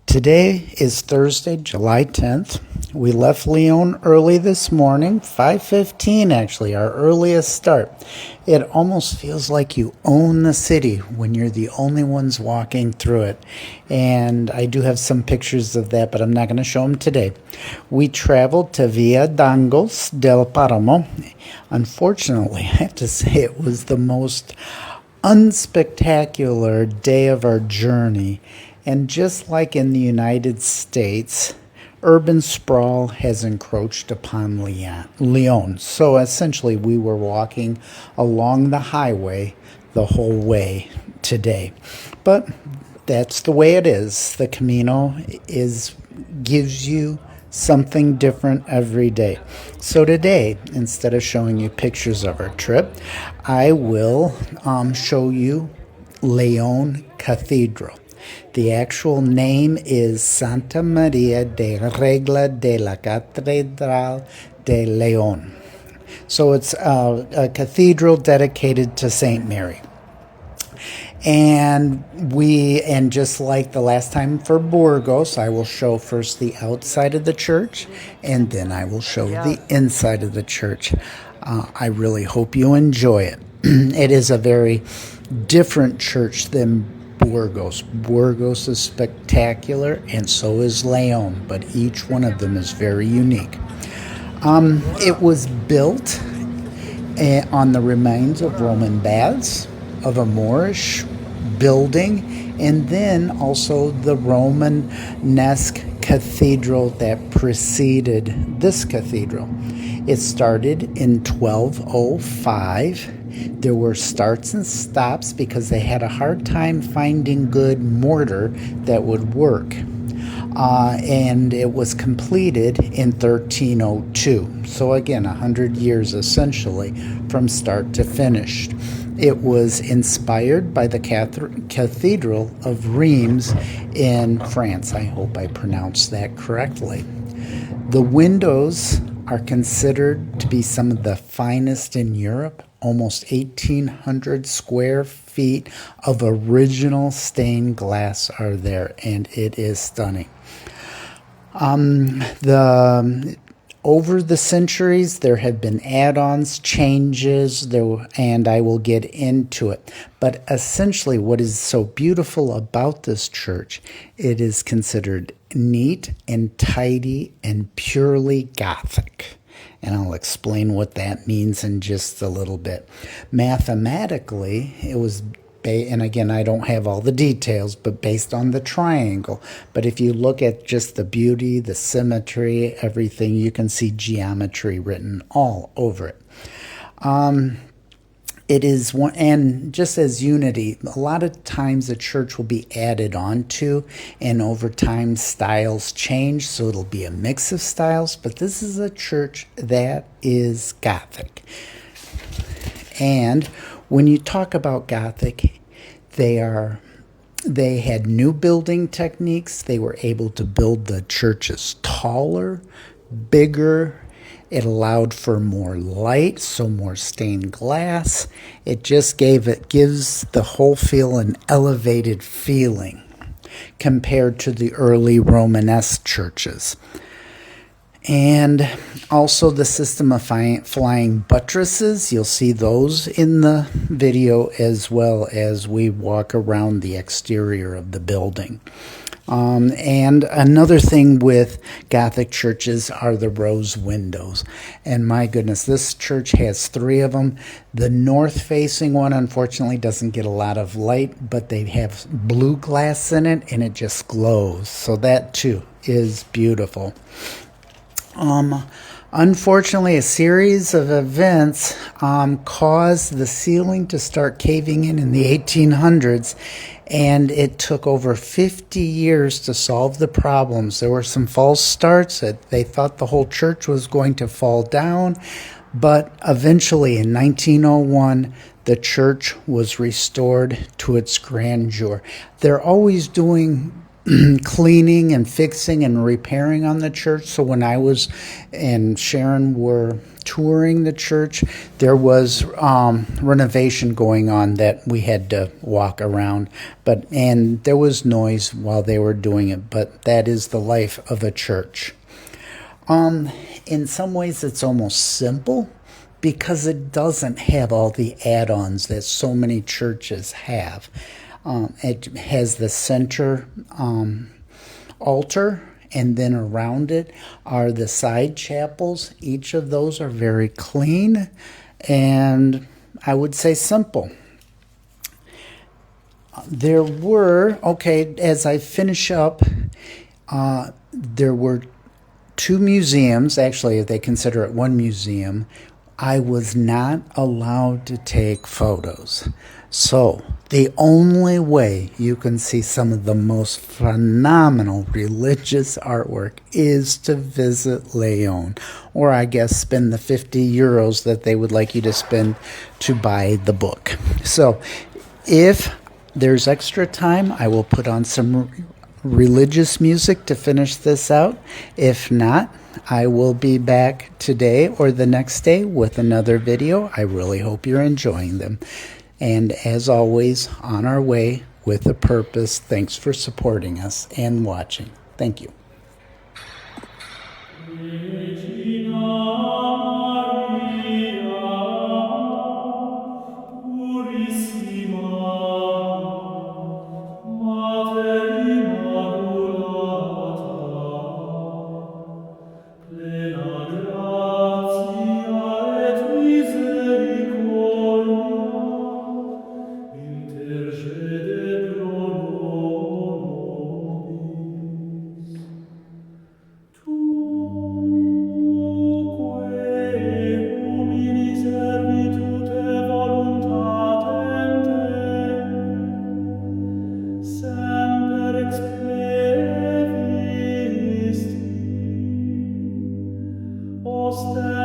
Today is Thursday, July 10th. We left Leon early this morning, 5:15 actually, our earliest start. It almost feels like you own the city when you're the only ones walking through it. And I do have some pictures of that, but I'm not going to show them today. We traveled to Via Dangos del Paramo. Unfortunately, I have to say it was the most unspectacular day of our journey. And just like in the United States, urban sprawl has encroached upon Leon. So essentially, we were walking along the highway the whole way today. But that's the way it is. The Camino gives you something different every day. So today, instead of showing you pictures of our trip, I will show you Leon Cathedral. The actual name is Santa Maria de Regla de la Catedral de Leon. So it's a cathedral dedicated to Saint Mary. And just like the last time for Burgos, I will show first the outside of the church, and then I will show the inside of the church. I really hope you enjoy it. It is a very different church than Burgos. Burgos is spectacular, and so is Leon, but each one of them is very unique. It was built on the remains of Roman baths, of a Moorish building, and then also the Romanesque cathedral that preceded this cathedral. It started in 1205. There were starts and stops because they had a hard time finding good mortar that would work. And it was completed in 1302. So again, 100 years essentially from start to finish. It was inspired by the Cathedral of Reims in France. I hope I pronounced that correctly. The windows are considered to be some of the finest in Europe. Almost 1,800 square feet of original stained glass are there, and it is stunning. Over the centuries, there have been add-ons, changes, and I will get into it. But essentially, what is so beautiful about this church, it is considered neat and tidy and purely Gothic. And I'll explain what that means in just a little bit. Mathematically, it was, and again, I don't have all the details, but based on the triangle. But if you look at just the beauty, the symmetry, everything, you can see geometry written all over it. It is one, and just as unity, a lot of times a church will be added on to, and over time styles change, so it'll be a mix of styles, but this is a church that is Gothic. And when you talk about Gothic, they had new building techniques. They were able to build the churches taller, bigger. It allowed for more light, so more stained glass. It just gives the whole feel an elevated feeling compared to the early Romanesque churches. And also the system of flying buttresses. You'll see those in the video as well as we walk around the exterior of the building. And another thing with Gothic churches are the rose windows. And my goodness, this church has 3 of them. The north-facing one, unfortunately, doesn't get a lot of light, but they have blue glass in it, and it just glows. So that, too, is beautiful. Unfortunately, a series of events caused the ceiling to start caving in the 1800s, and it took over 50 years to solve the problems. There were some false starts. They thought the whole church was going to fall down, but eventually in 1901, the church was restored to its grandeur. They're always doing cleaning and fixing and repairing on the church. So when I was and Sharon were touring the church, there was renovation going on that we had to walk around. And there was noise while they were doing it. But that is the life of a church. In some ways, it's almost simple because it doesn't have all the add-ons that so many churches have. It has the center altar, and then around it are the side chapels. Each of those are very clean and I would say simple. As I finish up, there were two museums. Actually, they consider it one museum. I was not allowed to take photos. So the only way you can see some of the most phenomenal religious artwork is to visit Leon, or I guess spend the 50 euros that they would like you to spend to buy the book. So if there's extra time, I will put on some religious music to finish this out. If not, I will be back today or the next day with another video. I really hope you're enjoying them. And as always, on our way with a purpose. Thanks for supporting us and watching. Thank you. Oster